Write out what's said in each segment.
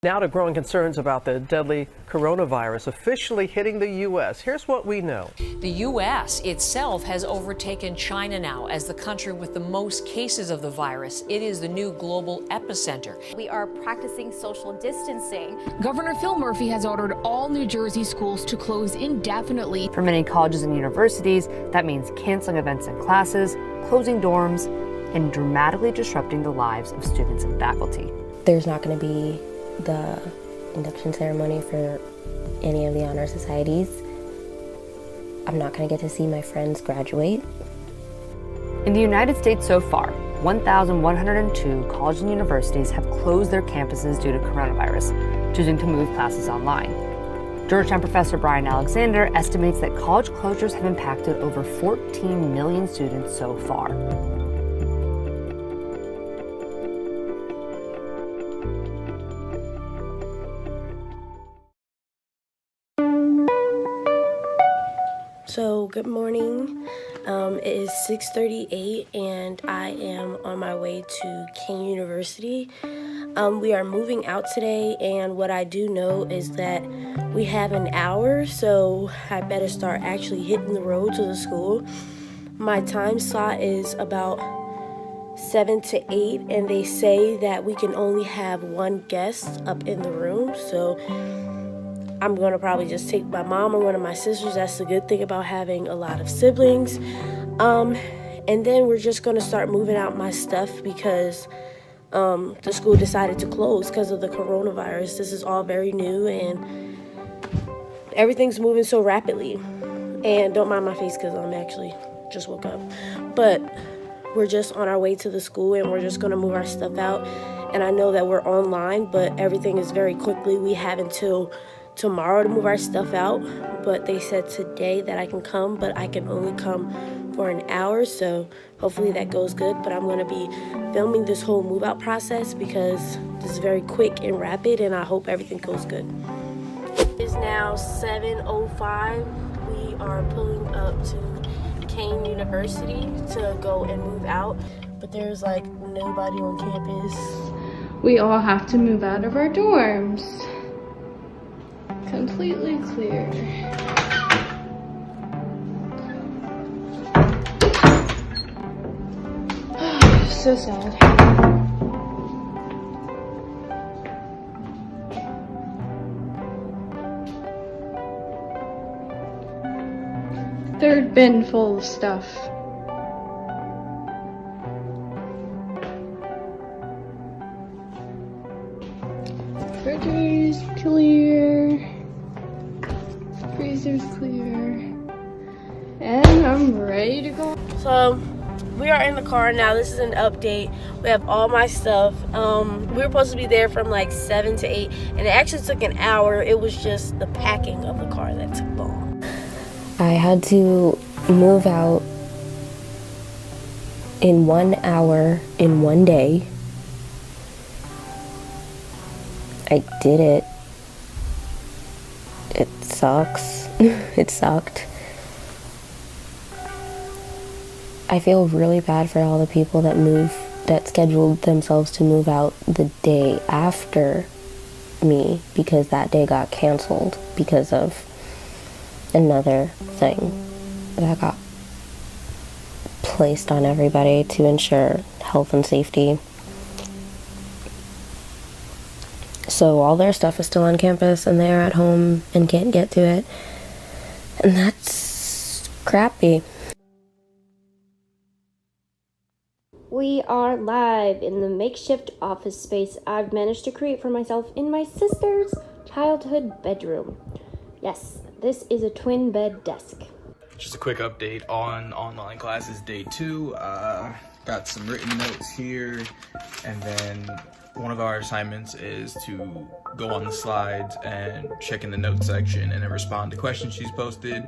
Now to growing concerns about the deadly coronavirus officially hitting the U.S. Here's what we know. The U.S. itself has overtaken China now as the country with the most cases of the virus. It is the new global epicenter. We are practicing social distancing. Governor Phil Murphy has ordered all New Jersey schools to close indefinitely. For many colleges and universities, that means canceling events and classes, closing dorms, and dramatically disrupting the lives of students and faculty. There's not going to be the induction ceremony for any of the honor societies. I'm not going to get to see my friends graduate. In the United States so far, 1,102 colleges and universities have closed their campuses due to coronavirus, choosing to move classes online. Georgetown professor Brian Alexander estimates that college closures have impacted over 14 million students so far. So good morning. It is 6:38 and I am on my way to Kean University. We are moving out today, and what I do know is that we have an hour, so I better start actually hitting the road to the school. My time slot is about 7 to 8, and they say that we can only have one guest up in the room, so I'm going to probably just take my mom or one of my sisters. That's the good thing about having a lot of siblings. And then we're just going to start moving out my stuff because the school decided to close because of the coronavirus. This is all very new and everything's moving so rapidly. And don't mind my face because I'm actually just woke up. But we're just on our way to the school and we're just going to move our stuff out. And I know that we're online, but everything is very quickly. We have until tomorrow to move our stuff out, but they said today that I can come, but I can only come for an hour, so hopefully that goes good. But I'm going to be filming this whole move out process because this is very quick and rapid, and I hope everything goes good. It's now 7:05. We are pulling up to Kean University to go and move out, but there's like nobody on campus. We all have to move out of our dorms. Completely clear. So sad. Third bin full of stuff. Refrigerator's clear. Freezer's clear. And I'm ready to go. So we are in the car now. This is an update. We have all my stuff. We were supposed to be there from like 7 to 8, and it actually took an hour. It was just the packing of the car that took long. I had to move out in 1 hour in 1 day. I did it. It sucks. It sucked. I feel really bad for all the people that scheduled themselves to move out the day after me, because that day got canceled because of another thing that got placed on everybody to ensure health and safety. So all their stuff is still on campus and they're at home and can't get to it. And that's crappy. We are live in the makeshift office space I've managed to create for myself in my sister's childhood bedroom. Yes, this is a twin bed desk. Just a quick update on online classes day 2. Got some written notes here, and then one of our assignments is to go on the slides and check in the notes section and then respond to questions she's posted.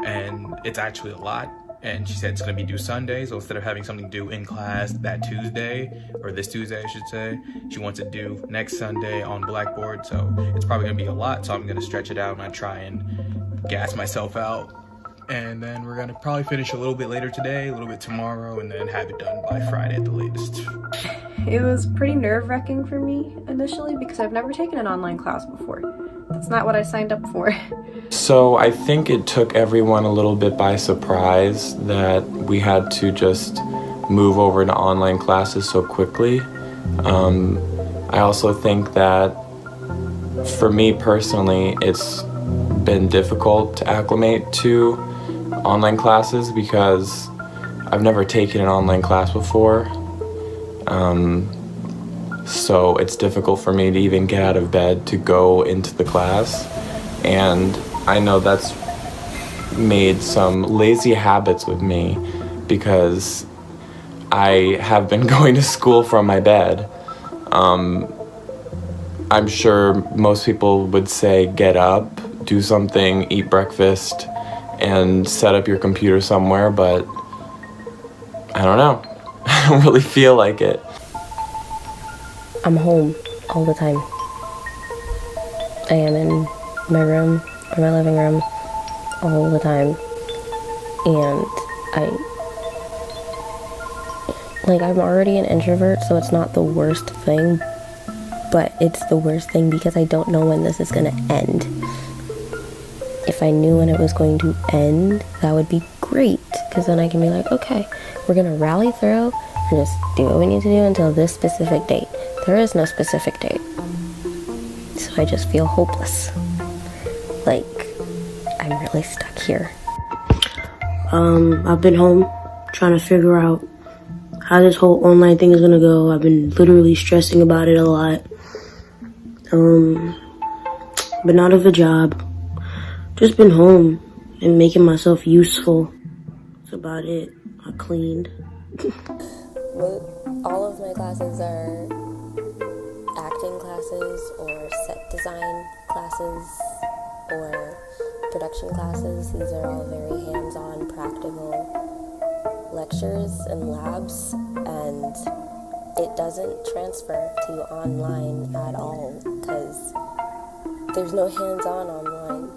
And it's actually a lot. And she said it's going to be due Sunday, so instead of having something due in class that Tuesday, or this Tuesday I should say, she wants it due next Sunday on Blackboard. So it's probably going to be a lot, so I'm going to stretch it out and not try and gas myself out and then we're gonna probably finish a little bit later today, a little bit tomorrow, and then have it done by Friday at the latest. It was pretty nerve-wracking for me initially because I've never taken an online class before. That's not what I signed up for. So I think it took everyone a little bit by surprise that we had to just move over to online classes so quickly. I also think that for me personally, it's been difficult to acclimate to online classes because I've never taken an online class before. So it's difficult for me to even get out of bed to go into the class. And I know that's made some lazy habits with me because I have been going to school from my bed. I'm sure most people would say get up, do something, eat breakfast, and set up your computer somewhere, but I don't know. I don't really feel like it. I'm home all the time. I am in my room or my living room all the time. And I'm already an introvert, so it's not the worst thing, but it's the worst thing because I don't know when this is gonna end. If I knew when it was going to end, that would be great, because then I can be like, okay, we're gonna rally through and just do what we need to do until this specific date. There is no specific date. So I just feel hopeless. Like, I'm really stuck here. I've been home trying to figure out how this whole online thing is gonna go. I've been literally stressing about it a lot. Been out of a job. Just been home and making myself useful. That's about it. I cleaned. All of my classes are acting classes or set design classes or production classes. These are all very hands-on, practical lectures and labs, and it doesn't transfer to online at all because there's no hands-on online.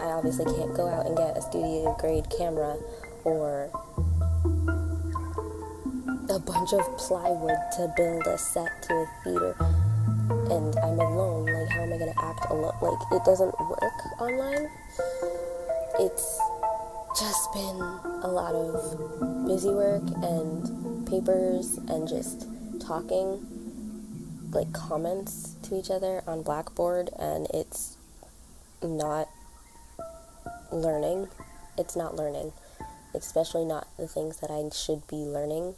I obviously can't go out and get a studio grade camera or a bunch of plywood to build a set to a theater, and I'm alone. Like, how am I gonna act alone? Like, it doesn't work online. It's just been a lot of busy work and papers and just talking, like comments to each other on Blackboard, and it's not learning. It's not learning, especially not the things that I should be learning.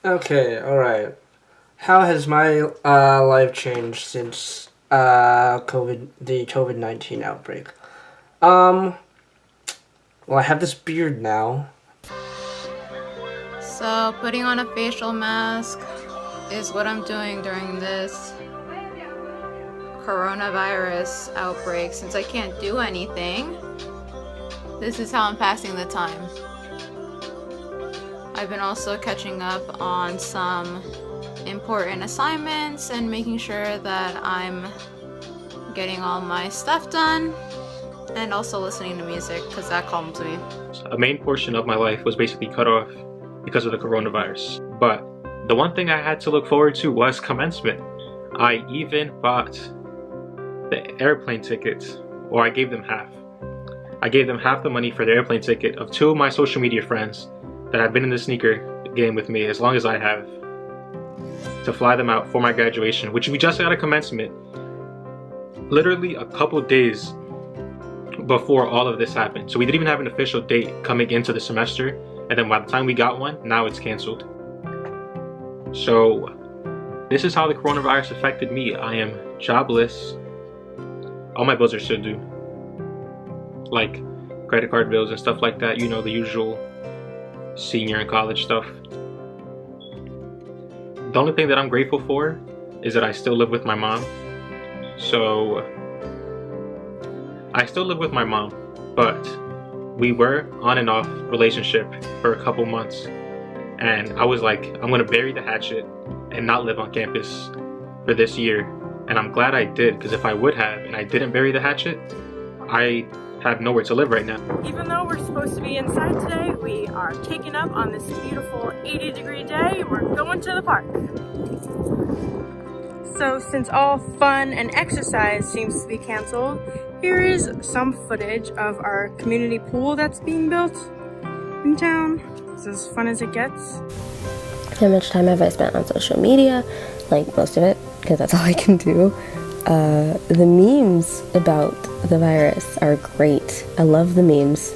Okay, alright. How has my life changed since the COVID-19 outbreak? Well, I have this beard now. So putting on a facial mask is what I'm doing during this coronavirus outbreak. Since I can't do anything, this is how I'm passing the time. I've been also catching up on some important assignments and making sure that I'm getting all my stuff done, and also listening to music because that calms me. A main portion of my life was basically cut off because of the coronavirus. But the one thing I had to look forward to was commencement. I even bought the airplane tickets, or I gave them half. I gave them half the money for the airplane ticket of two of my social media friends that have been in the sneaker game with me as long as I have, to fly them out for my graduation, which we just got a commencement literally a couple days before all of this happened. So we didn't even have an official date coming into the semester, and then by the time we got one, now it's canceled. So this is how the coronavirus affected me. I am jobless. All my bills are still due, like credit card bills and stuff like that, you know, the usual senior and college stuff. The only thing that I'm grateful for is that I still live with my mom. So I still live with my mom, but we were on and off relationship for a couple months, and I was like, I'm gonna bury the hatchet and not live on campus for this year And I'm glad I did, because if I would have and I didn't bury the hatchet, I have nowhere to live right now. Even though we're supposed to be inside today, we are taking up on this beautiful 80-degree day. We're going to the park. So since all fun and exercise seems to be canceled, here is some footage of our community pool that's being built in town. It's as fun as it gets. How much time have I spent on social media? Like, most of it, because that's all I can do. The memes about the virus are great. I love the memes.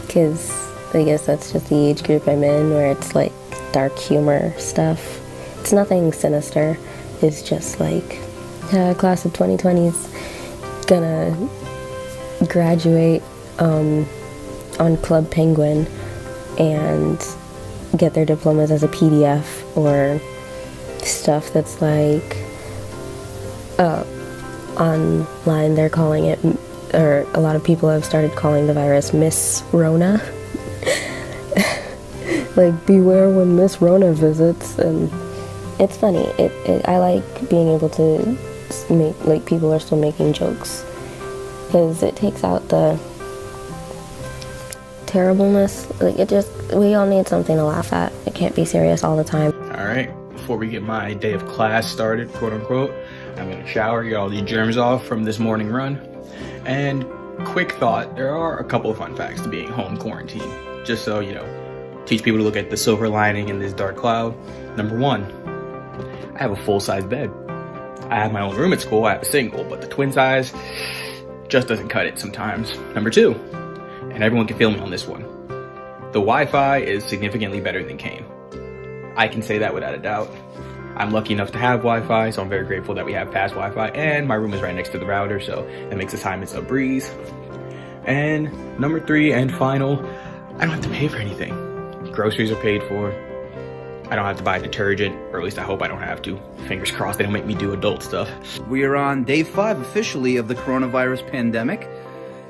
Because I guess that's just the age group I'm in, where it's like dark humor stuff. It's nothing sinister. It's just like, class of 2020's gonna graduate on Club Penguin and get their diplomas as a PDF, or stuff that's like online they're calling it, or a lot of people have started calling the virus Miss Rona. Like, beware when Miss Rona visits. And it's funny. I like being able to make, like, people are still making jokes, because it takes out the terribleness. Like, we all need something to laugh at. It can't be serious all the time. All right, before we get my day of class started, quote unquote, I'm gonna shower, get all these germs off from this morning run. And quick thought, there are a couple of fun facts to being home quarantined, just so you know, teach people to look at the silver lining in this dark cloud. Number one, I have a full-size bed. I have my own room at school, I have a single, but the twin size just doesn't cut it sometimes. Number two, and everyone can feel me on this one, the Wi-Fi is significantly better than Kean. I can say that without a doubt. I'm lucky enough to have Wi-Fi, so I'm very grateful that we have fast Wi-Fi, and my room is right next to the router, so that makes assignments a breeze. And number three and final, I don't have to pay for anything. Groceries are paid for. I don't have to buy detergent, or at least I hope I don't have to. Fingers crossed they don't make me do adult stuff. We are on day 5 officially of the coronavirus pandemic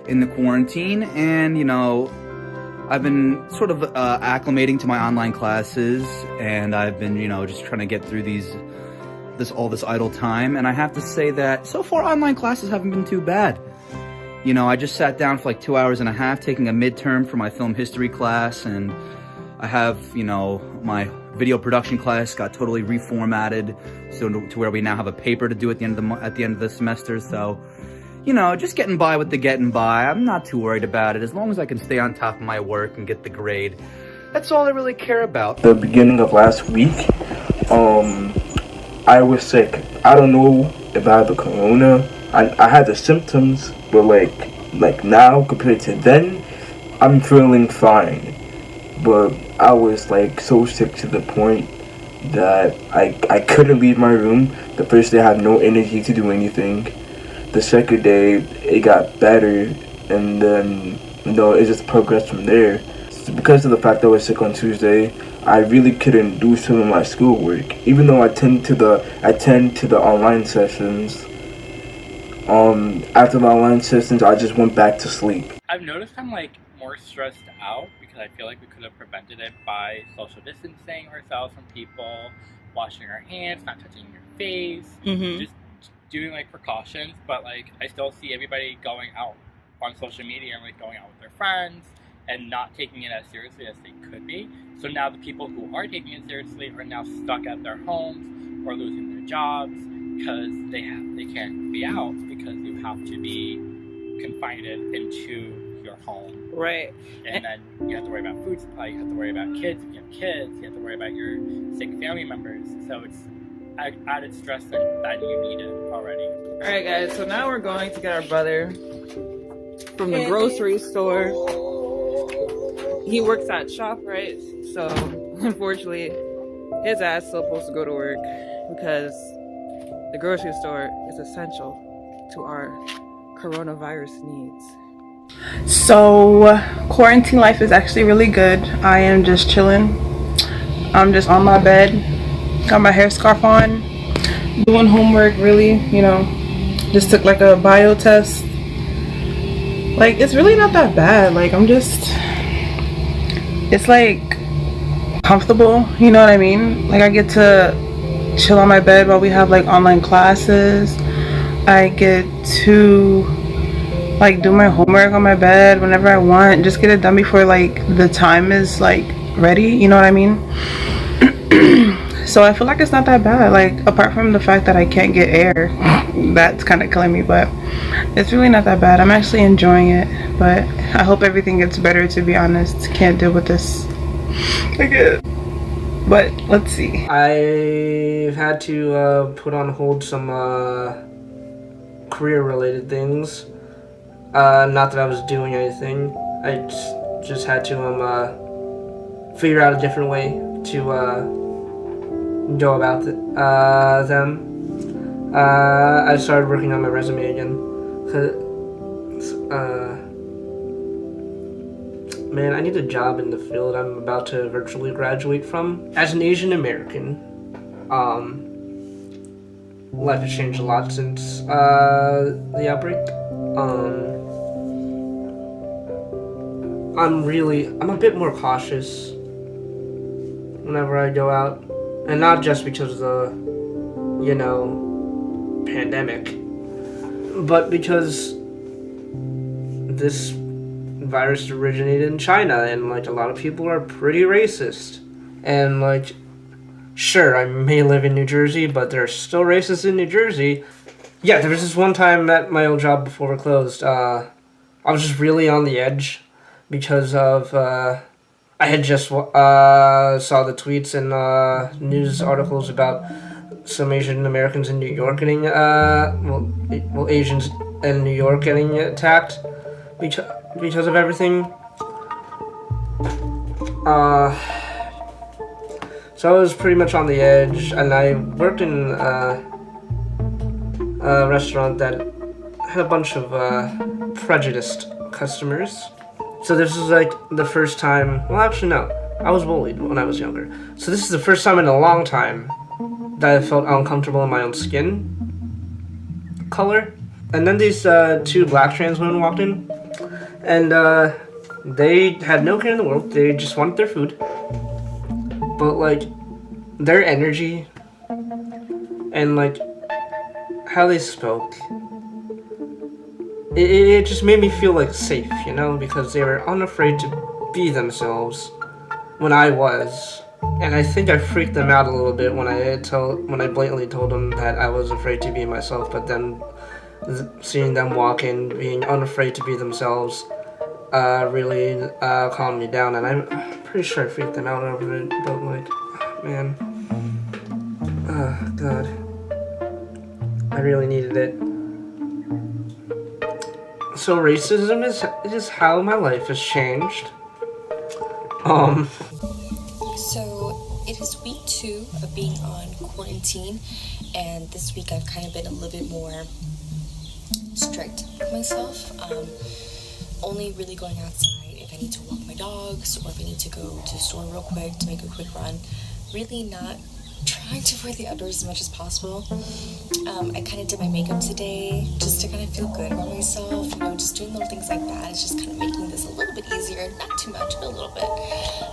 in the quarantine, and you know, I've been sort of acclimating to my online classes, and I've been, you know, just trying to get through all this idle time, and I have to say that so far online classes haven't been too bad. You know, I just sat down for like 2 hours and a half taking a midterm for my film history class, and I have, you know, my video production class got totally reformatted so to where we now have a paper to do at the end of the semester. So, you know, just getting by with the getting by. I'm not too worried about it. As long as I can stay on top of my work and get the grade, that's all I really care about. The beginning of last week, I was sick. I don't know if I had the corona. I had the symptoms, but like now compared to then, I'm feeling fine. But I was like so sick to the point that I couldn't leave my room. The first day I had no energy to do anything. The second day it got better, and then, you know, it just progressed from there. So because of the fact that I was sick on Tuesday, I really couldn't do some of my schoolwork. Even though I tend to the online sessions. After the online sessions, I just went back to sleep. I've noticed I'm like more stressed out because I feel like we could have prevented it by social distancing ourselves from people, washing our hands, not touching your face, just doing like precautions. But like I still see everybody going out on social media and like going out with their friends and not taking it as seriously as they could be. So now the people who are taking it seriously are now stuck at their homes or losing their jobs because they can't be out because you have to be confined into your home. Right. And then you have to worry about food supply, you have to worry about kids if you have kids, you have to worry about your sick family members. So it's added stress that you needed already. Alright guys, so now we're going to get our brother from the grocery store. He works at ShopRite, so unfortunately his ass is supposed to go to work because the grocery store is essential to our coronavirus needs. So quarantine life is actually really good. I am just chilling. I'm just on my bed, got my hair scarf on, doing homework. Really, you know, just took like a bio test. Like, it's really not that bad. Like, it's like comfortable, you know what I mean? Like, I get to chill on my bed while we have like online classes. I get to like do my homework on my bed whenever I want, just get it done before like the time is like ready, you know what I mean? So I feel like it's not that bad, like apart from the fact that I can't get air. That's kind of killing me, but it's really not that bad. I'm actually enjoying it, but I hope everything gets better, to be honest. Can't deal with this again. But let's see. I've had to put on hold some career related things. Not that I was doing anything. I just had to figure out a different way to go about them. I started working on my resume again. Man, I need a job in the field I'm about to virtually graduate from. As an Asian American, life has changed a lot since the outbreak. I'm a bit more cautious whenever I go out, and not just because of the, you know, pandemic, but because this virus originated in China, and like a lot of people are pretty racist, and like, sure, I may live in New Jersey, but they're still racist in New Jersey. Yeah, there was this one time at my old job before it closed, I was just really on the edge because of I had just saw the tweets and news articles about some Asian Americans in New York getting well Asians in New York getting attacked because of everything. So I was pretty much on the edge, and I worked in a restaurant that had a bunch of prejudiced customers. So this is like the first time, well actually no, I was bullied when I was younger. So this is the first time in a long time that I felt uncomfortable in my own skin color. And then these two black trans women walked in, and they had no care in the world, they just wanted their food. But like, their energy and like how they spoke, it just made me feel like safe, you know, because they were unafraid to be themselves when I was. And I think I freaked them out a little bit when I blatantly told them that I was afraid to be myself. But then seeing them walk in, being unafraid to be themselves, really calmed me down. And I'm pretty sure I freaked them out over it. But like, man, oh God, I really needed it. So racism is how my life has changed. So it is week 2 of being on quarantine, and this week I've kind of been a little bit more strict with myself. Only really going outside if I need to walk my dogs, or if I need to go to the store real quick to make a quick run. Really not trying to avoid the outdoors as much as possible. I kind of did my makeup today just to kind of feel good about myself, you know, just doing little things like that. It's just kind of making this a little bit easier, not too much, but a little bit.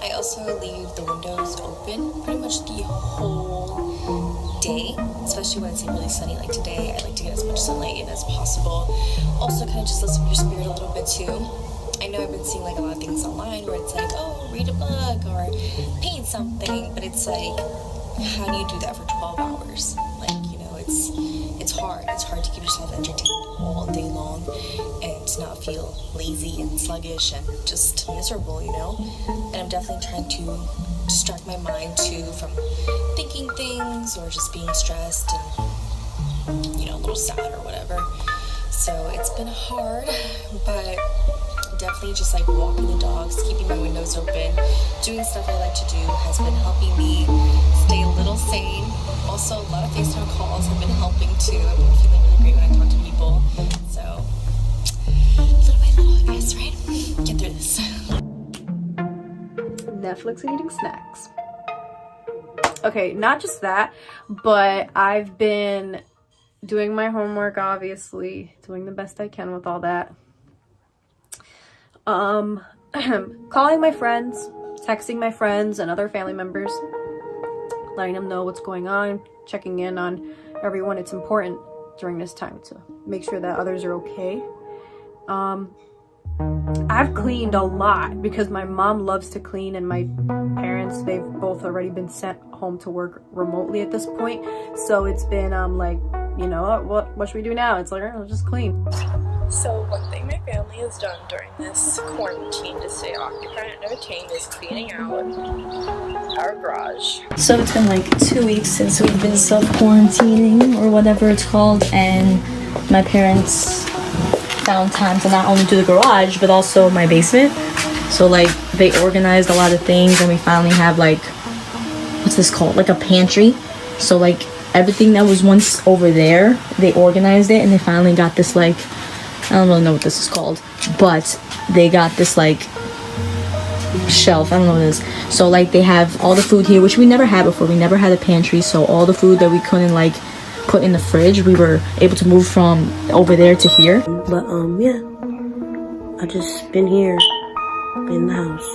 I also leave the windows open pretty much the whole day, especially when it's really sunny like today. I like to get as much sunlight in as possible. Also kind of just listen to your spirit a little bit too. I know I've been seeing like a lot of things online where it's like, oh, read a book or paint something, but it's like, how do you do that for 12 hours? Like, you know, it's hard. It's hard to keep yourself entertained all day long and to not feel lazy and sluggish and just miserable, you know? And I'm definitely trying to distract my mind too from thinking things or just being stressed and, you know, a little sad or whatever. So it's been hard, but definitely just like walking the dogs, keeping my windows open, doing stuff I like to do has been helping me stay a little sane. Also, a lot of FaceTime calls have been helping too. I've been feeling really great when I talk to people. So, little by little, I guess, right? Get through this. Netflix and eating snacks. Okay, not just that, but I've been doing my homework, obviously, doing the best I can with all that. Calling my friends, texting my friends and other family members, letting them know what's going on, checking in on everyone. It's important during this time to make sure that others are okay. I've cleaned a lot because my mom loves to clean, and my parents, they've both already been sent home to work remotely at this point. So it's been like, you know, what should we do now? It's like, I'll just clean. So one thing my family has done during this quarantine to stay occupied and entertained is cleaning out our garage. So it's been like 2 weeks since we've been self-quarantining or whatever it's called, and my parents found time to not only do the garage but also my basement. So like they organized a lot of things, and we finally have like, what's this called, like a pantry. So like everything that was once over there, they organized it, and they finally got this like, I don't really know what this is called, but they got this like shelf, I don't know what it is. So like they have all the food here, which we never had before. We never had a pantry, so all the food that we couldn't like put in the fridge, we were able to move from over there to here. But yeah, I just been here in the house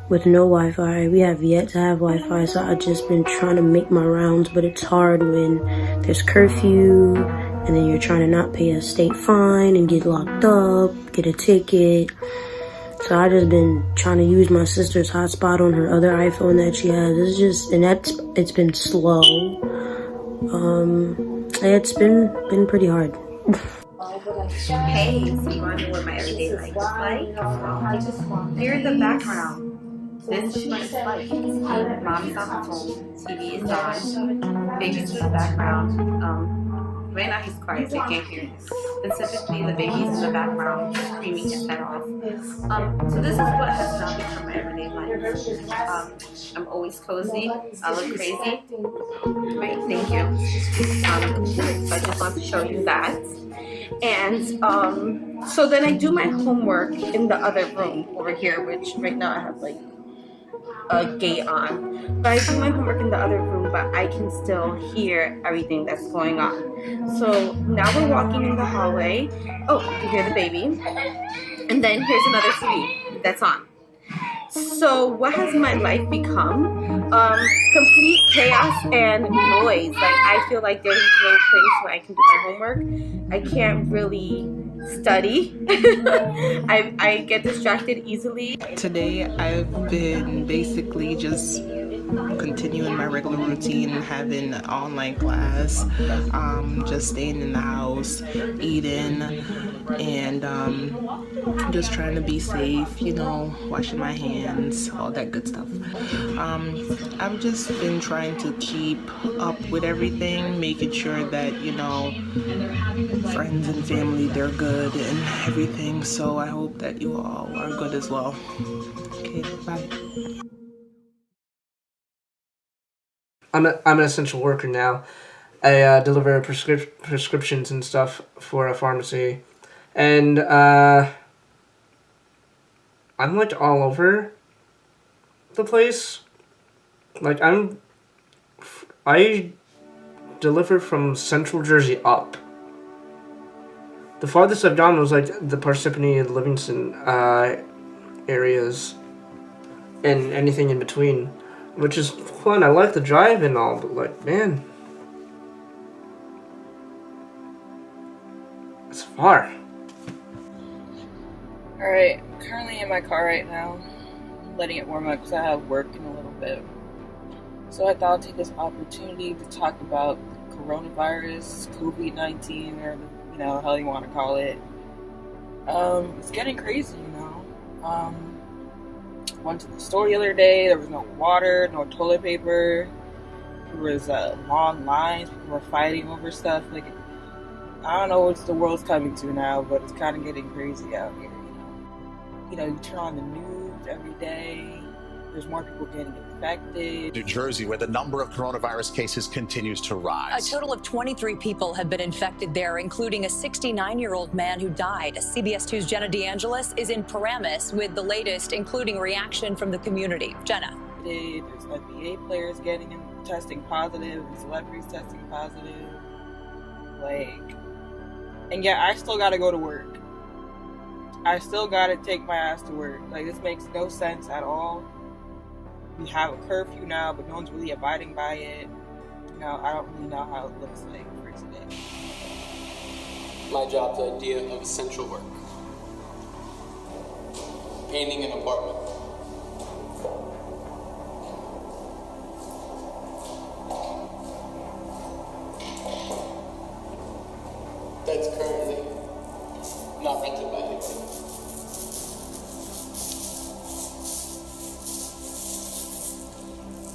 with no Wi-Fi. We have yet to have Wi-Fi, so I've just been trying to make my rounds, but it's hard when there's curfew, and then you're trying to not pay a state fine and get locked up, get a ticket. So I just been trying to use my sister's hotspot on her other iPhone that she has. It's just, and it's been slow. It's been pretty hard. Hey, so you want to know what my everyday life is like? Here in the background, this is what it's like. Mommy's on the phone, TV is on, baby's in the background. Right now he's quiet, so you can't hear this. Specifically, the baby's in the background screaming his head off. So this is what has now become my everyday life. I'm always cozy. I look crazy. Right, thank you. So I just want to show you that. And so then I do my homework in the other room over here, which right now I have like a gate on. But I do my homework in the other room, but I can still hear everything that's going on. So now we're walking in the hallway. Oh, you can hear the baby. And then here's another TV that's on. So what has my life become? Complete chaos and noise. Like I feel like there's no place where I can do my homework. I can't really study. I get distracted easily. Today I've been basically just continuing my regular routine, having an online class, just staying in the house, eating, and just trying to be safe, you know, washing my hands, all that good stuff. I've just been trying to keep up with everything, making sure that, you know, friends and family, they're good and everything. So I hope that you all are good as well. Okay, bye. I'm an essential worker now. I deliver prescriptions and stuff for a pharmacy, and I'm like all over the place. Like I deliver from Central Jersey up. The farthest I've gone was like the Parsippany and Livingston areas, and anything in between, which is fun. I like the drive and all, but like, man, it's far. Alright, I'm currently in my car right now, letting it warm up because I have work in a little bit. So I thought I'd take this opportunity to talk about coronavirus, COVID-19, or you know, the hell you want to call it. It's getting crazy, you know. Went to the store the other day, there was no water, no toilet paper, there was long lines, people were fighting over stuff. Like, I don't know what the world's coming to now, but it's kind of getting crazy out here, you know. You turn on the news every day, there's more people getting infected. New Jersey, where the number of coronavirus cases continues to rise. A total of 23 people have been infected there, including a 69-year-old man who died. CBS 2's Jenna DeAngelis is in Paramus with the latest, including reaction from the community. Jenna. There's NBA players testing positive, and celebrities testing positive. Like, and yet I still gotta go to work. I still gotta take my ass to work. Like, this makes no sense at all. we have a curfew now, but no one's really abiding by it. You know, I don't really know how it looks like for today. My job's idea of essential work. Painting an apartment. That's currently not rented by anybody.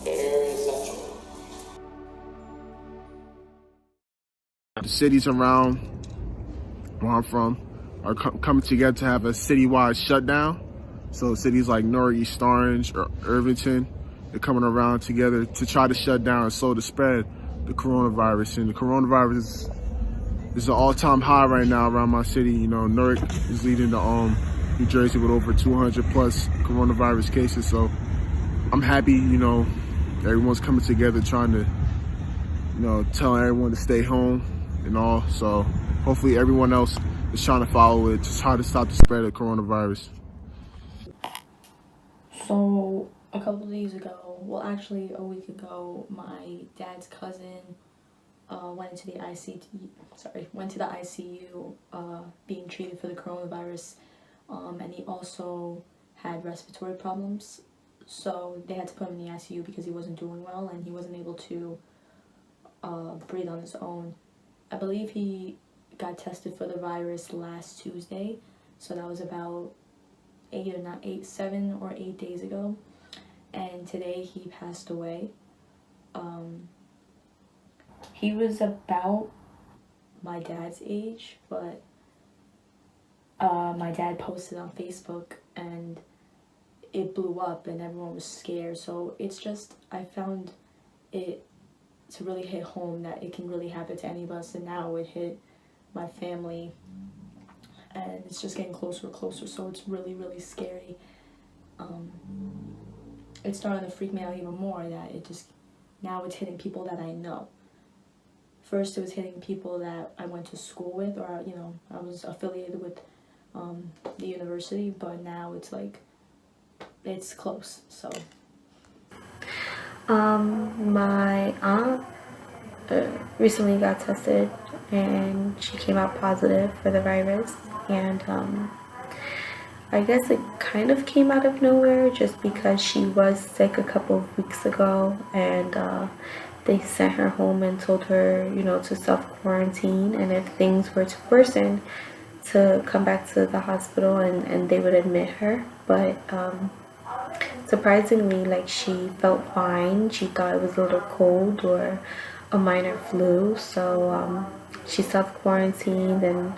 Very essential. The cities around where I'm from are coming together to have a citywide shutdown. So cities like Norwich, East Orange, or Irvington, they're coming around together to try to shut down and slow the spread of the coronavirus. And the coronavirus is an all-time high right now around my city. You know, Norwich is leading the New Jersey with over 200 plus coronavirus cases. So I'm happy, you know, everyone's coming together trying to, you know, tell everyone to stay home and all. So hopefully everyone else is trying to follow it, just try to stop the spread of coronavirus. So a couple of days ago, well actually a week ago, my dad's cousin went to the ICU being treated for the coronavirus, and he also had respiratory problems. So they had to put him in the ICU because he wasn't doing well and he wasn't able to breathe on his own. I believe he got tested for the virus last Tuesday, so that was about 7 or 8 days ago, and today he passed away. He was about my dad's age, but my dad posted on Facebook and it blew up and everyone was scared. So it's just, I found it to really hit home that it can really happen to any of us, and now it hit my family and it's just getting closer and closer, so it's really, really scary. It's starting to freak me out even more that now it's hitting people that I know. First it was hitting people that I went to school with, or, you know, I was affiliated with the university, but now it's like, it's close, so. My aunt recently got tested and she came out positive for the virus, and I guess it kind of came out of nowhere just because she was sick a couple of weeks ago, and they sent her home and told her, you know, to self-quarantine, and if things were to worsen, to come back to the hospital and they would admit her. But surprisingly, like, she felt fine. She thought it was a little cold or a minor flu, so she self-quarantined, and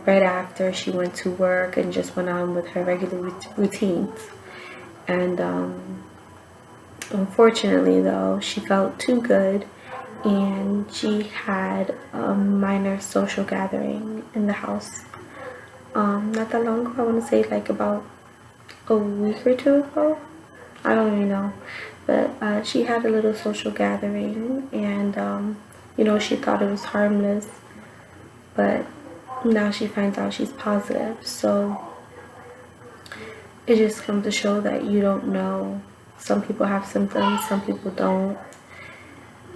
right after she went to work and just went on with her regular routines. And unfortunately though, she felt too good and she had a minor social gathering in the house not that long ago. I want to say like about a week or two ago, I don't really know, but she had a little social gathering, and you know, she thought it was harmless, but now she finds out she's positive. So it just comes to show that you don't know. Some people have symptoms, some people don't,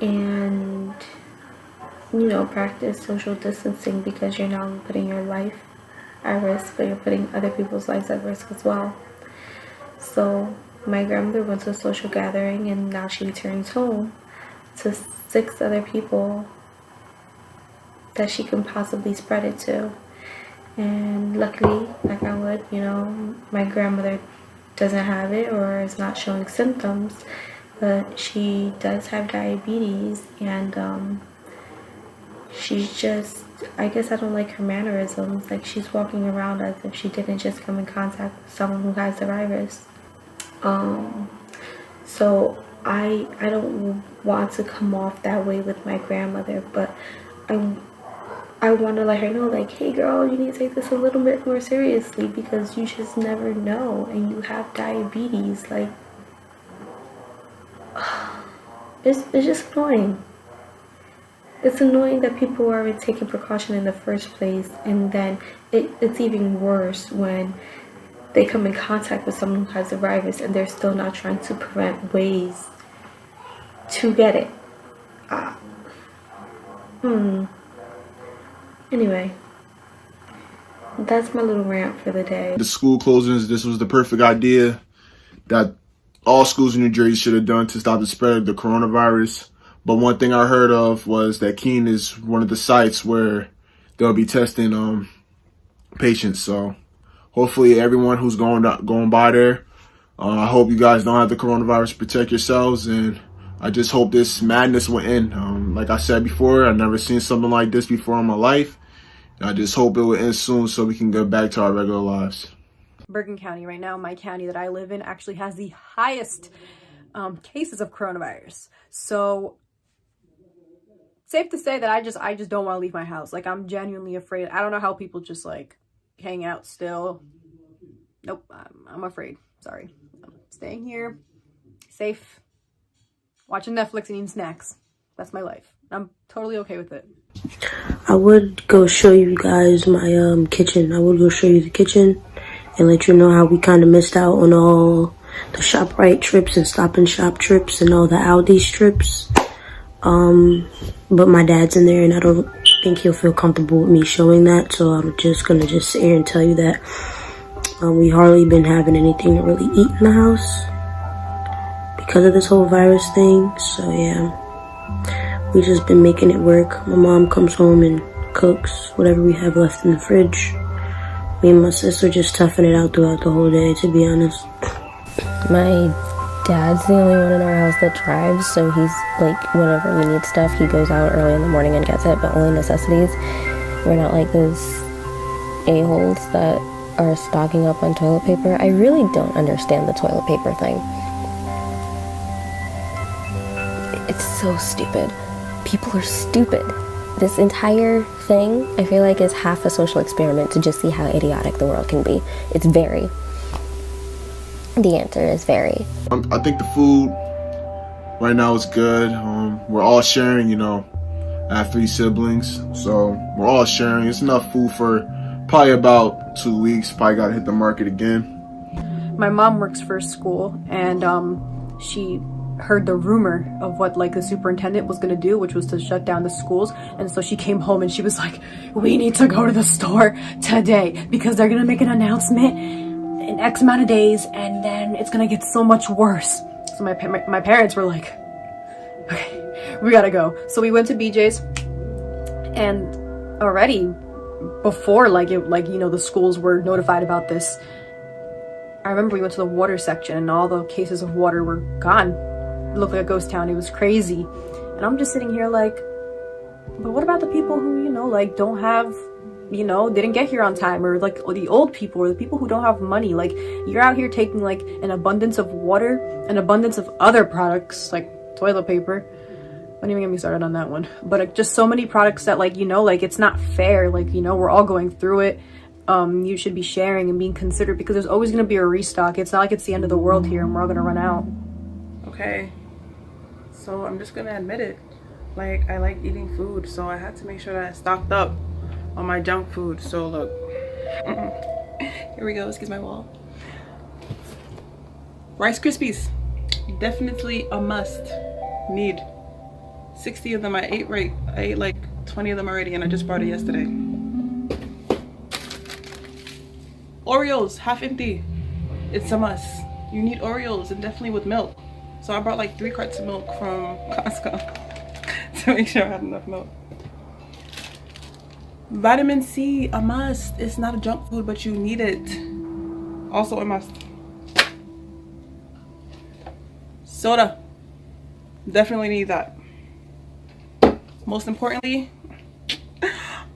and you know, practice social distancing, because you're not only putting your life at risk, but you're putting other people's lives at risk as well. So my grandmother went to a social gathering and now she returns home to 6 other people that she can possibly spread it to. And luckily, like I would, you know, my grandmother doesn't have it or is not showing symptoms, but she does have diabetes, and she's just, I guess I don't like her mannerisms. Like, she's walking around as if she didn't just come in contact with someone who has the virus. So I don't want to come off that way with my grandmother, but I want to let her know, like, hey girl, you need to take this a little bit more seriously, because you just never know, and you have diabetes. Like, it's just annoying. It's annoying that people aren't taking precaution in the first place, and then it's even worse when they come in contact with someone who has the virus and they're still not trying to prevent ways to get it. Anyway, that's my little rant for the day. The school closings, this was the perfect idea that all schools in New Jersey should have done to stop the spread of the coronavirus. But one thing I heard of was that Kean is one of the sites where they'll be testing patients. So hopefully everyone who's going by there, I hope you guys don't have the coronavirus. Protect yourselves, and I just hope this madness will end. Like I said before, I've never seen something like this before in my life. I just hope it will end soon so we can get back to our regular lives. Bergen County right now, my county that I live in, actually has the highest cases of coronavirus. So safe to say that I just don't want to leave my house. Like, I'm genuinely afraid. I don't know how people just like hang out still. Nope, I'm afraid. Sorry. I'm staying here, safe, watching Netflix and eating snacks. That's my life. I'm totally okay with it. I would go show you guys my kitchen. I would go show you the kitchen and let you know how we kind of missed out on all the ShopRite trips and Stop and Shop trips and all the Aldi's trips. But my dad's in there and I don't think he'll feel comfortable with me showing that, so I'm just gonna sit here and tell you that we hardly been having anything to really eat in the house because of this whole virus thing. So yeah, we just been making it work. My mom comes home and cooks whatever we have left in the fridge. Me and my sister just toughing it out throughout the whole day, to be honest. My dad's the only one in our house that drives, so he's like, whenever we need stuff, he goes out early in the morning and gets it, but only necessities. We're not like those a-holes that are stocking up on toilet paper. I really don't understand the toilet paper thing. It's so stupid. People are stupid. This entire thing, I feel like, is half a social experiment to just see how idiotic the world can be. It's very. The answer is very. I think the food right now is good. We're all sharing, you know. I have 3 siblings, so we're all sharing. It's enough food for probably about 2 weeks. Probably gotta hit the market again. My mom works for a school, and she heard the rumor of what like the superintendent was gonna do, which was to shut down the schools. And so she came home and she was like, we need to go to the store today because they're gonna make an announcement in X amount of days and then it's gonna get so much worse. So my parents were like, okay, we gotta go. So we went to BJ's, and already before the schools were notified about this, I remember we went to the water section and all the cases of water were gone. It looked like a ghost town. It was crazy. And I'm just sitting here like, but what about the people who, like don't have, didn't get here on time, or like the old people, or the people who don't have money? Like, you're out here taking like an abundance of water, an abundance of other products like toilet paper. Don't even get me started on that one. But just so many products that like, it's not fair. Like, we're all going through it. You should be sharing and being considerate because there's always going to be a restock. It's not like it's the end of the world here and we're all going to run out. Okay, so I'm just gonna admit it. Like, I like eating food, so I had to make sure that I stocked up on my junk food. So look, here we go. Excuse my wall. Rice Krispies, definitely a must. Need 60 of them. I ate like 20 of them already, and I just bought it yesterday. Oreos, half empty. It's a must. You need Oreos, and definitely with milk. So I brought like 3 carts of milk from Costco to make sure I had enough milk. Vitamin C, a must. It's not a junk food, but you need it. Also a must. Soda, definitely need that. Most importantly,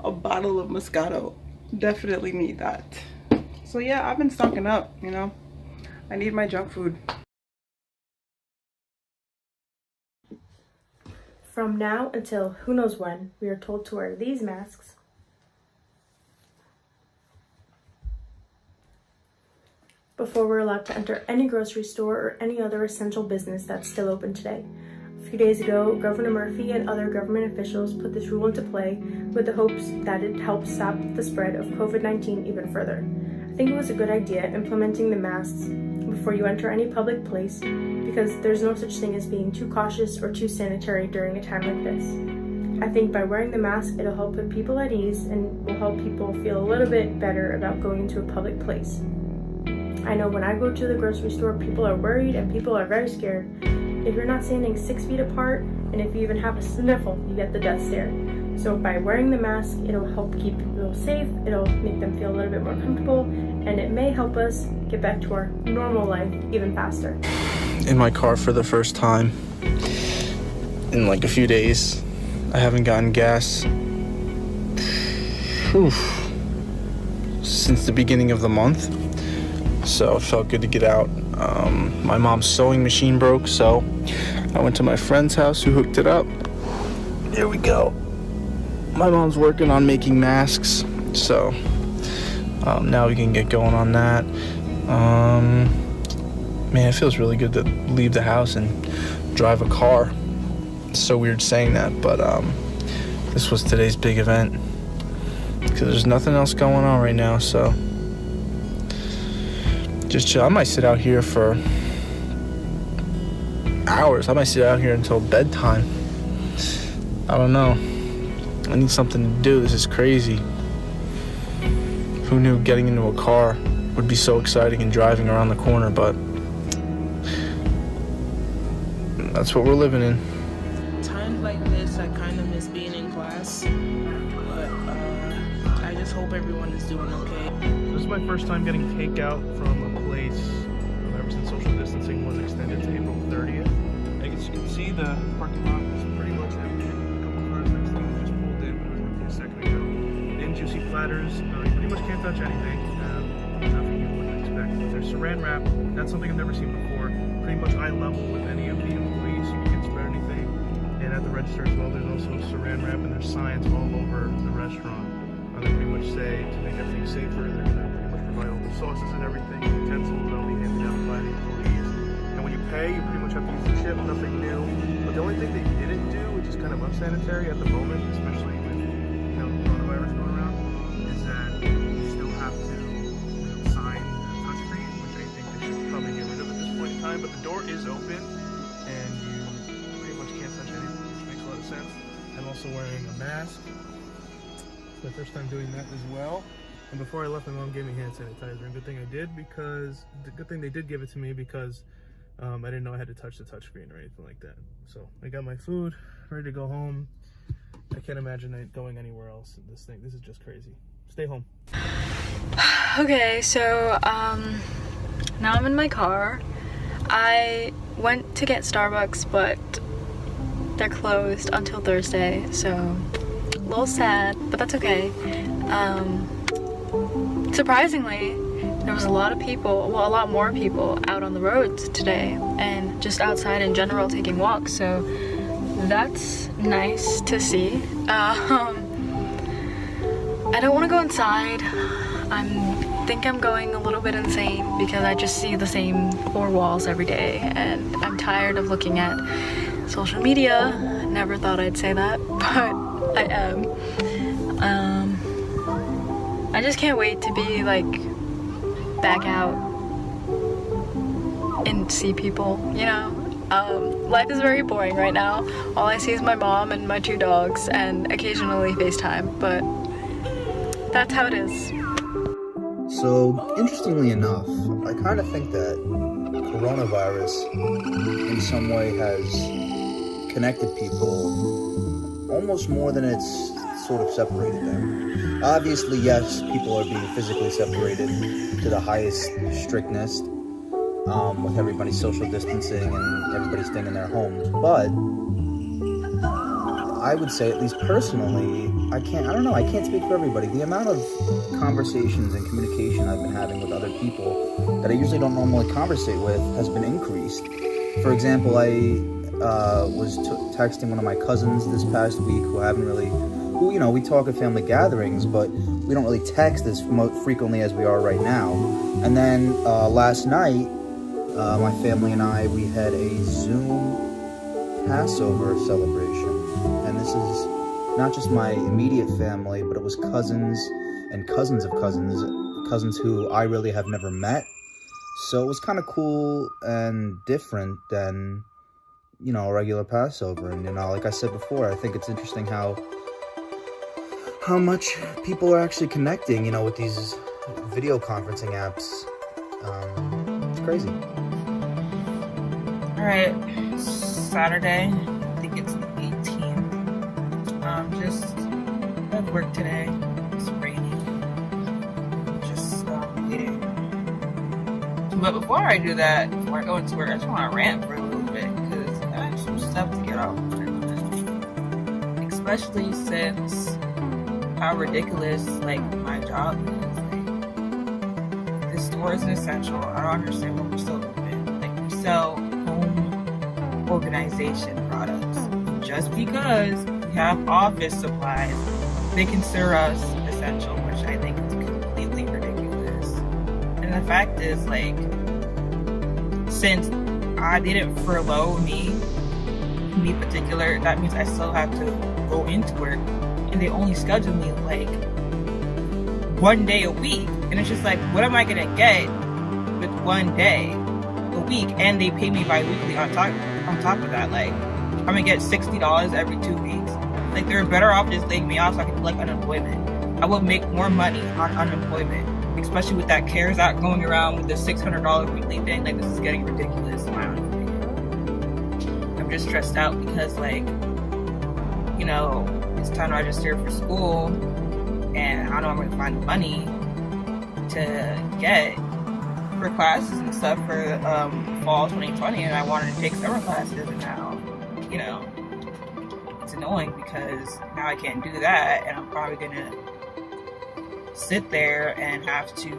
a bottle of Moscato, definitely need that. So yeah, I've been stocking up, I need my junk food. From now until who knows when, we are told to wear these masks before we're allowed to enter any grocery store or any other essential business that's still open today. A few days ago, Governor Murphy and other government officials put this rule into play with the hopes that it helps stop the spread of COVID-19 even further. At think it was a good idea implementing the masks before you enter any public place, because there's no such thing as being too cautious or too sanitary during a time like this. I think by wearing the mask, it'll help put people at ease and will help people feel a little bit better about going into a public place. I know when I go to the grocery store, people are worried and people are very scared. If you're not standing 6 feet apart, and if you even have a sniffle, you get the death stare. So by wearing the mask, it'll help keep people safe, it'll make them feel a little bit more comfortable, and it may help us get back to our normal life even faster. In my car for the first time in like a few days. I haven't gotten gas since the beginning of the month, so it felt good to get out. My mom's sewing machine broke, so I went to my friend's house who hooked it up. There we go. My mom's working on making masks, so now we can get going on that. Man, it feels really good to leave the house and drive a car. It's so weird saying that, but this was today's big event because there's nothing else going on right now, so just chill. I might sit out here for hours. I might sit out here until bedtime. I don't know. I need something to do. This is crazy. Who knew getting into a car would be so exciting and driving around the corner, but that's what we're living in. Times like this, I kind of miss being in class, but I just hope everyone is doing okay. This is my first time getting takeout from a place ever since social distancing was extended to April 30th. As you can see, the parking lot is pretty much empty. A couple cars next to me just pulled in, but it was empty a second ago. And juicy platters, you pretty much can't touch anything. Nothing you wouldn't expect. But there's saran wrap. That's something I've never seen before. Pretty much eye level with any of the employees. You can't spread anything. And at the register as well, there's also saran wrap, and there's signs all over the restaurant. They pretty much say to make everything safer, they're going to pretty much provide all the sauces and everything, utensils that'll be handed out by the employees. And when you pay, you pretty much have to use the chip, nothing new. But the only thing they didn't do, which is kind of unsanitary at the moment, especially with coronavirus going around, is that you still have to sign a touchscreen, which I think they should probably get rid of at this point in time. But the door is open, and you pretty much can't touch anything, which makes a lot of sense. I'm also wearing a mask. It's my first time doing that as well. And before I left, my mom gave me hand sanitizer. And good thing I did, because the good thing they did give it to me, because I didn't know I had to touch the touchscreen or anything like that. So I got my food, ready to go home. I can't imagine it going anywhere else. This is just crazy. Stay home. Okay, so now I'm in my car. I went to get Starbucks, but they're closed until Thursday, so a little sad, but that's okay. Surprisingly, there was a lot of people, well, a lot more people out on the roads today and just outside in general taking walks, so that's nice to see. I don't want to go inside. I think I'm going a little bit insane because I just see the same four walls every day, and I'm tired of looking at social media. Never thought I'd say that, but I am. I just can't wait to be like back out and see people, you know. Life is very boring right now. All I see is my mom and my two dogs and occasionally FaceTime, but that's how it is. So, interestingly enough, I kind of think that coronavirus in some way has connected people almost more than it's sort of separated them. Obviously, yes, people are being physically separated to the highest strictness, with everybody social distancing and everybody staying in their homes, but I would say, at least personally, I can't speak for everybody. The amount of conversations and communication I've been having with other people that I usually don't normally conversate with has been increased. For example, I was texting one of my cousins this past week who, you know, we talk at family gatherings, but we don't really text as frequently as we are right now. And then last night, my family and I, we had a Zoom Passover celebration. And this is not just my immediate family, but it was cousins and cousins of cousins cousins who I really have never met. So it was kind of cool and different than, you know, a regular Passover. And, you know, like I said before, I think it's interesting how much people are actually connecting, you know, with these video conferencing apps. It's crazy. All right, Saturday, I think it's the 18th. Just at work today. It's rainy. Just waiting. But before I do that, before I go into work, I just want to rant for a little bit because I have some stuff to get off my mind. Especially since how ridiculous like my job is. Like, this store is an essential. I don't understand what we're still doing. Like, we sell home organization products. Just because we have office supplies, they consider us essential, which I think is completely ridiculous. And the fact is, like, since I didn't furlough me particular, that means I still have to go into work, and they only schedule me like 1 day a week. And it's just like, what am I gonna get with 1 day a week? And they pay me bi-weekly on top of that. Like, I'm gonna get $60 every 2 weeks. Like, they're better off just laying me off so I can collect unemployment. I would make more money on unemployment, especially with that CARES Act going around with the $600 weekly thing. Like, this is getting ridiculous in my own opinion. I'm just stressed out because, like, you know, it's time to register for school, and I don't know I'm gonna find the money to get for classes and stuff for fall 2020, and I wanted to take summer classes, and now, you know, it's annoying because now I can't do that, and I'm probably gonna sit there and have to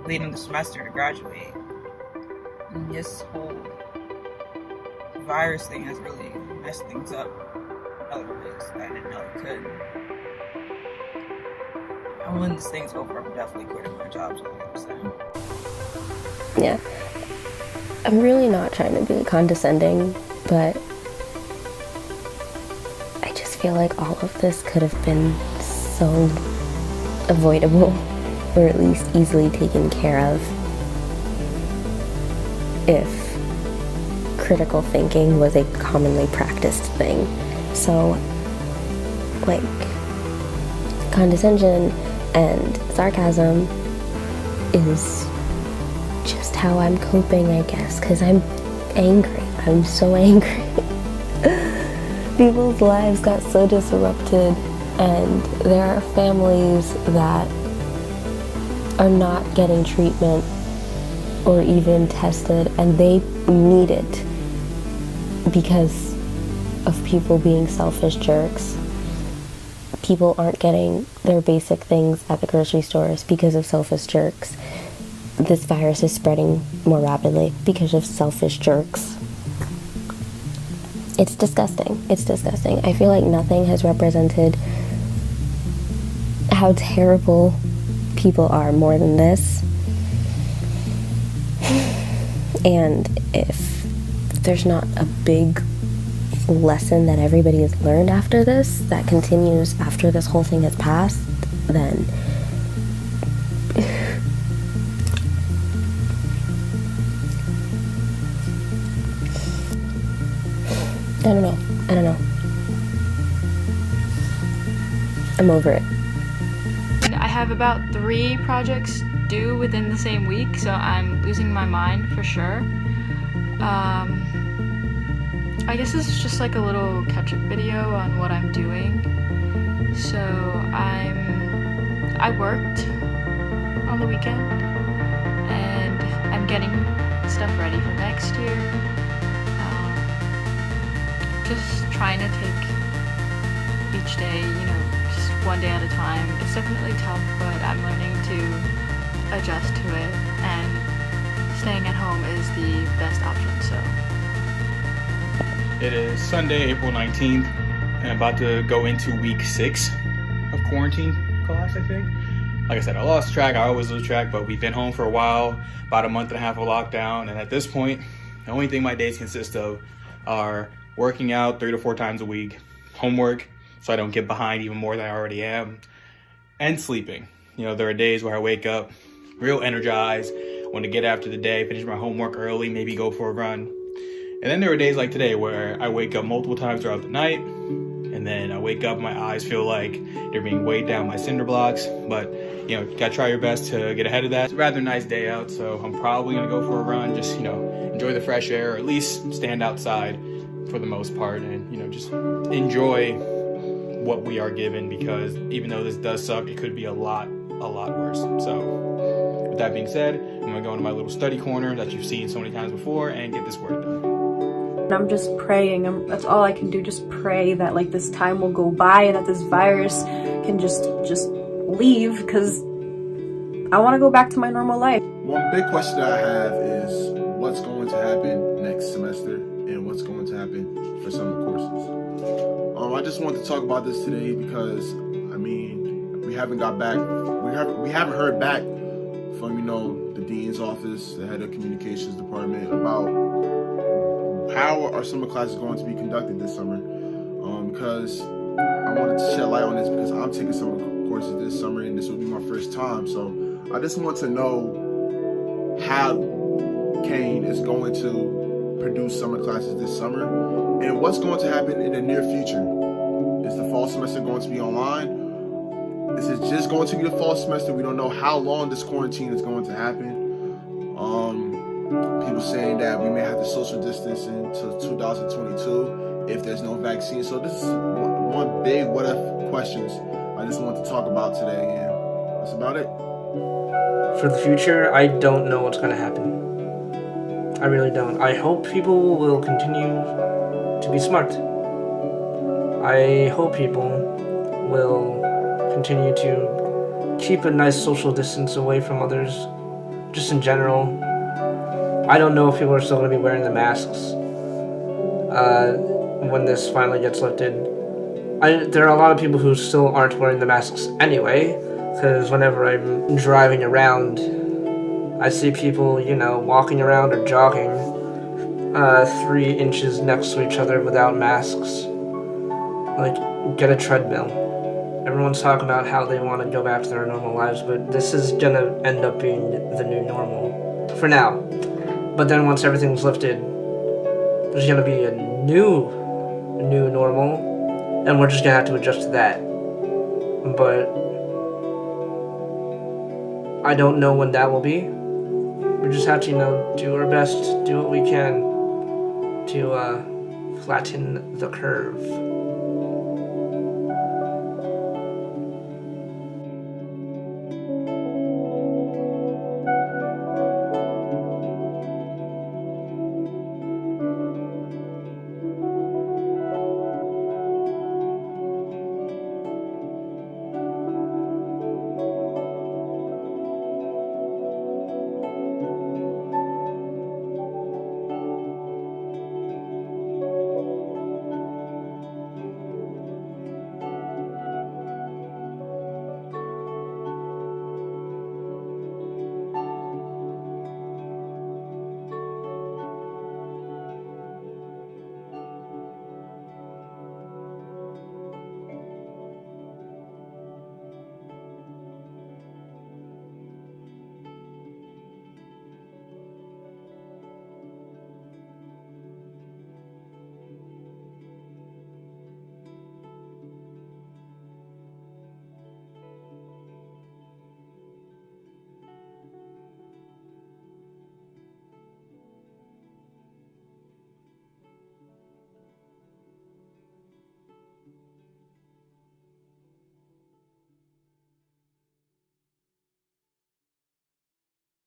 wait on the semester to graduate. And this whole virus thing has really messed things up in other ways that I didn't know it could. And when this thing's over, I'm definitely quitting my job, so 100%. Yeah. I'm really not trying to be condescending, but I just feel like all of this could have been so avoidable, or at least easily taken care of, if critical thinking was a commonly practiced thing. So, like, condescension and sarcasm is just how I'm coping, I guess, because I'm angry. I'm so angry. People's lives got so disrupted, and there are families that are not getting treatment or even tested, and they need it because of people being selfish jerks. People aren't getting their basic things at the grocery stores because of selfish jerks. This virus is spreading more rapidly because of selfish jerks. It's disgusting. It's disgusting. I feel like nothing has represented how terrible people are more than this. And if there's not a big lesson that everybody has learned after this, that continues after this whole thing has passed, then I don't know. I'm over it. I have about 3 projects due within the same week, so I'm losing my mind for sure. I guess this is just like a little catch-up video on what I'm doing. So I worked on the weekend, and I'm getting stuff ready for next year. Just trying to take each day, you know, just one day at a time. It's definitely tough, but I'm learning to adjust to it, and staying at home is the best option, so. It is Sunday, April 19th, and I'm about to go into week 6 of quarantine class, I think. Like I said, I lost track. I always lose track, but we've been home for a while, about a month and a half of lockdown, and at this point, the only thing my days consist of are working out 3 to 4 times a week, homework, so I don't get behind even more than I already am, and sleeping. You know, there are days where I wake up real energized, want to get after the day, finish my homework early, maybe go for a run. And then there are days like today where I wake up multiple times throughout the night, and then I wake up, my eyes feel like they're being weighed down by cinder blocks. But, you gotta try your best to get ahead of that. It's a rather nice day out, so I'm probably gonna go for a run, just, enjoy the fresh air, or at least stand outside for the most part, and, just enjoy what we are given, because even though this does suck, it could be a lot worse. So with that being said, I'm gonna go into my little study corner that you've seen so many times before and get this work done. I'm just praying. That's all I can do. Just pray that this time will go by and that this virus can just leave, because I want to go back to my normal life. One big question that I have is what's going to happen next semester and what's going to happen for summer courses. I just wanted to talk about this today because we haven't got back. We haven't heard back from the dean's office, the head of communications department, about how are summer classes going to be conducted this summer. Because I wanted to shed light on this because I'm taking summer courses this summer and this will be my first time. So I just want to know how Kean is going to produce summer classes this summer and what's going to happen in the near future. Is the fall semester going to be online? Is it just going to be the fall semester? We don't know how long this quarantine is going to happen. People saying that we may have to social distance until 2022 if there's no vaccine. So this is one big what if questions I just want to talk about today, and that's about it. For the future, I don't know what's going to happen. I really don't. I hope people will continue to be smart. I hope people will continue to keep a nice social distance away from others, just in general. I don't know if people are still going to be wearing the masks when this finally gets lifted. There are a lot of people who still aren't wearing the masks anyway, because whenever I'm driving around, I see people, walking around or jogging 3 inches next to each other without masks. Get a treadmill. Everyone's talking about how they want to go back to their normal lives, but this is gonna end up being the new normal for now. But then once everything's lifted, there's gonna be a new normal, and we're just gonna have to adjust to that. But I don't know when that will be. We just have to, do our best, do what we can to flatten the curve.